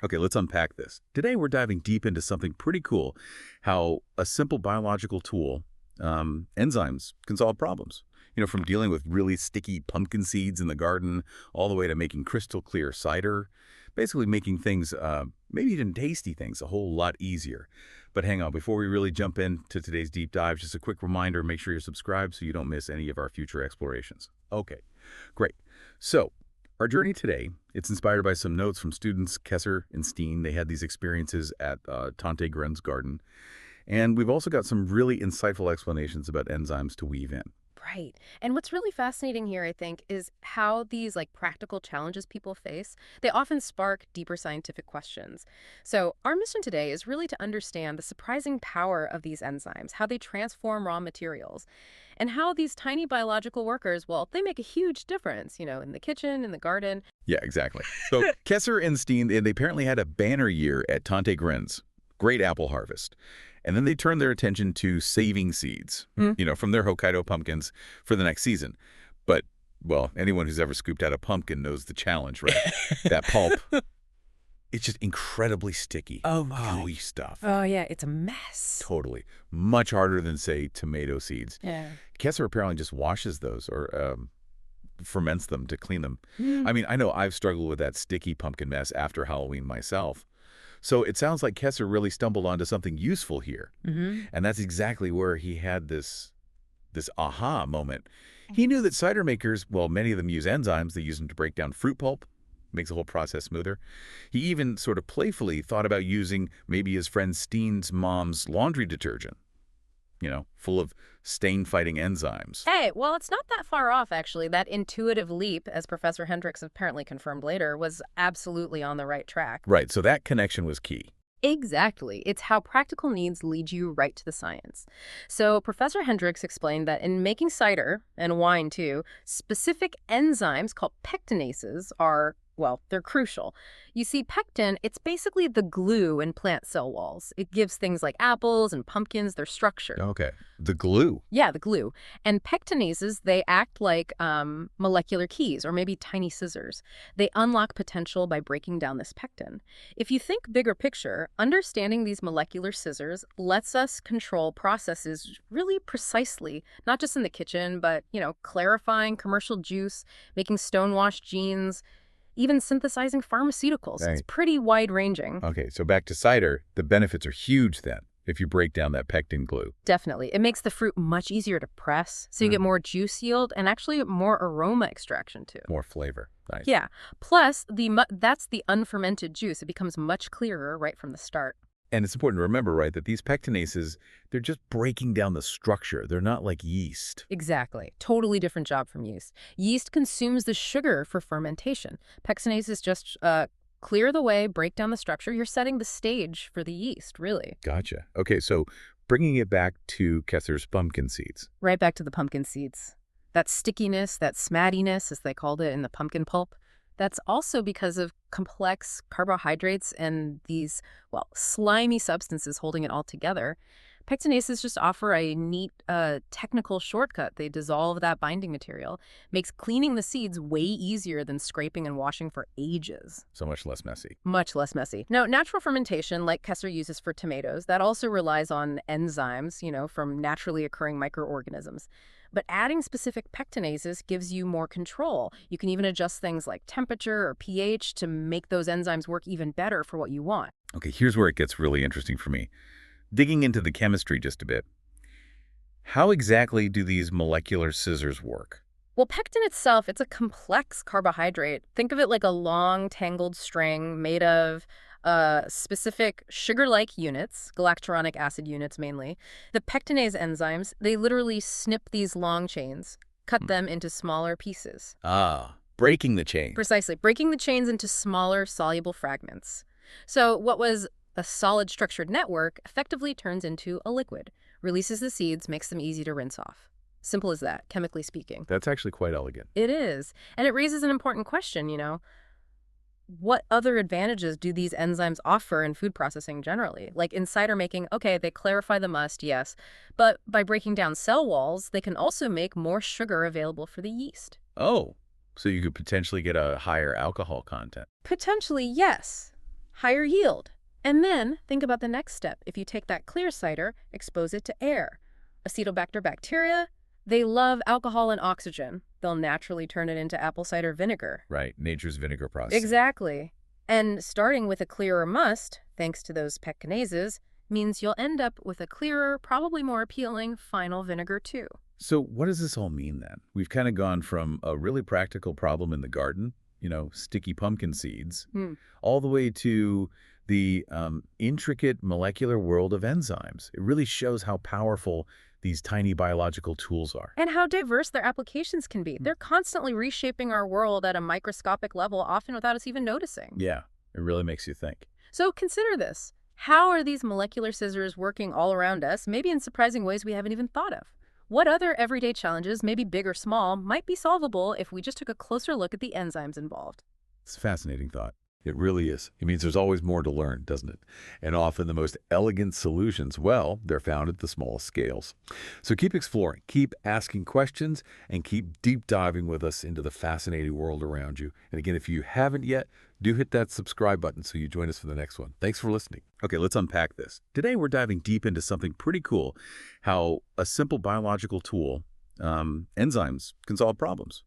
Okay, let's unpack this. Today we're diving deep into something pretty cool, how a simple biological tool, enzymes, can solve problems. From dealing with really sticky pumpkin seeds in the garden all the way to making crystal clear cider, basically making things, maybe even tasty things, a whole lot easier. But hang on, before we really jump into today's deep dive, just a quick reminder, make sure you're subscribed so you don't miss any of our future explorations. Okay, great. So, our journey today, it's inspired by some notes from students, Kesser and Steen. They had these experiences at Tante Gren's garden. And we've also got some really insightful explanations about enzymes to weave in. Right. And what's really fascinating here, I think, is how these practical challenges people face, they often spark deeper scientific questions. So our mission today is really to understand the surprising power of these enzymes, how they transform raw materials, and how these tiny biological workers, well, they make a huge difference, in the kitchen, in the garden. Yeah, exactly. So Kesser and Steen, they apparently had a banner year at Tante Gren's. Great apple harvest. And then they turned their attention to saving seeds, from their Hokkaido pumpkins for the next season. But, well, anyone who's ever scooped out a pumpkin knows the challenge, right? That pulp, it's just incredibly sticky. Oh, my. Gooey stuff. Oh, yeah, it's a mess. Totally. Much harder than, say, tomato seeds. Yeah. Kesser apparently just washes those or ferments them to clean them. I mean, I know I've struggled with that sticky pumpkin mess after Halloween myself. So it sounds like Kesser really stumbled onto something useful here. And that's exactly where he had this aha moment. He knew that cider makers, well, many of them use enzymes. They use them to break down fruit pulp, makes the whole process smoother. He even sort of playfully thought about using maybe his friend Steen's mom's laundry detergent, full of stain-fighting enzymes. Hey, well, it's not that far off, actually. That intuitive leap, as Professor Hendricks apparently confirmed later, was absolutely on the right track. Right, so that connection was key. Exactly. It's how practical needs lead you right to the science. So Professor Hendricks explained that in making cider, and wine too, specific enzymes called pectinases are, well, they're crucial. You see, pectin, it's basically the glue in plant cell walls. It gives things like apples and pumpkins their structure. Okay. The glue. Yeah, the glue. And pectinases, they act like molecular keys or maybe tiny scissors. They unlock potential by breaking down this pectin. If you think bigger picture, understanding these molecular scissors lets us control processes really precisely, not just in the kitchen, but, clarifying commercial juice, making stonewashed jeans, even synthesizing pharmaceuticals. Right. It's pretty wide-ranging. Okay, so back to cider, the benefits are huge then, if you break down that pectin glue. Definitely. It makes the fruit much easier to press, so you get more juice yield and actually more aroma extraction too. More flavor. Nice. Yeah. Plus, that's the unfermented juice. It becomes much clearer right from the start. And it's important to remember, right, that these pectinases, they're just breaking down the structure. They're not like yeast. Exactly. Totally different job from yeast. Yeast consumes the sugar for fermentation. Pectinases just clear the way, break down the structure. You're setting the stage for the yeast, really. Gotcha. Okay, so bringing it back to Kesser's pumpkin seeds. Right back to the pumpkin seeds. That stickiness, that smattiness, as they called it in the pumpkin pulp, that's also because of complex carbohydrates and these, well, slimy substances holding it all together. Pectinases just offer a neat technical shortcut. They dissolve that binding material, makes cleaning the seeds way easier than scraping and washing for ages. So much less messy. Much less messy. Now, natural fermentation, like Kesser uses for tomatoes, that also relies on enzymes, from naturally occurring microorganisms. But adding specific pectinases gives you more control. You can even adjust things like temperature or pH to make those enzymes work even better for what you want. Okay, here's where it gets really interesting for me. Digging into the chemistry just a bit. How exactly do these molecular scissors work? Well, pectin itself, it's a complex carbohydrate. Think of it like a long, tangled string made of specific sugar-like units, galacturonic acid units mainly. The pectinase enzymes, they literally snip these long chains, cut them into smaller pieces. Ah, breaking the chain. Precisely, breaking the chains into smaller, soluble fragments. So what was a solid structured network effectively turns into a liquid, releases the seeds, makes them easy to rinse off. Simple as that, chemically speaking. That's actually quite elegant. It is. And it raises an important question, What other advantages do these enzymes offer in food processing generally? Like in cider making, okay, they clarify the must, yes. But by breaking down cell walls, they can also make more sugar available for the yeast. Oh, so you could potentially get a higher alcohol content. Potentially, yes. higher yield. And then think about the next step. If you take that clear cider, expose it to air. Acetobacter bacteria, they love alcohol and oxygen. They'll naturally turn it into apple cider vinegar. Right, nature's vinegar process. Exactly. And starting with a clearer must, thanks to those pectinases, means you'll end up with a clearer, probably more appealing final vinegar too. So what does this all mean then? We've kind of gone from a really practical problem in the garden, sticky pumpkin seeds, all the way to the intricate molecular world of enzymes. It really shows how powerful these tiny biological tools are. And how diverse their applications can be. They're constantly reshaping our world at a microscopic level, often without us even noticing. Yeah, it really makes you think. So consider this. How are these molecular scissors working all around us, maybe in surprising ways we haven't even thought of? What other everyday challenges, maybe big or small, might be solvable if we just took a closer look at the enzymes involved? It's a fascinating thought. It really is. It means there's always more to learn, doesn't it? And often the most elegant solutions, well, they're found at the smallest scales. So keep exploring, keep asking questions, and keep deep diving with us into the fascinating world around you. And again, if you haven't yet, do hit that subscribe button so you join us for the next one. Thanks for listening. Okay, let's unpack this. Today we're diving deep into something pretty cool, how a simple biological tool, enzymes, can solve problems.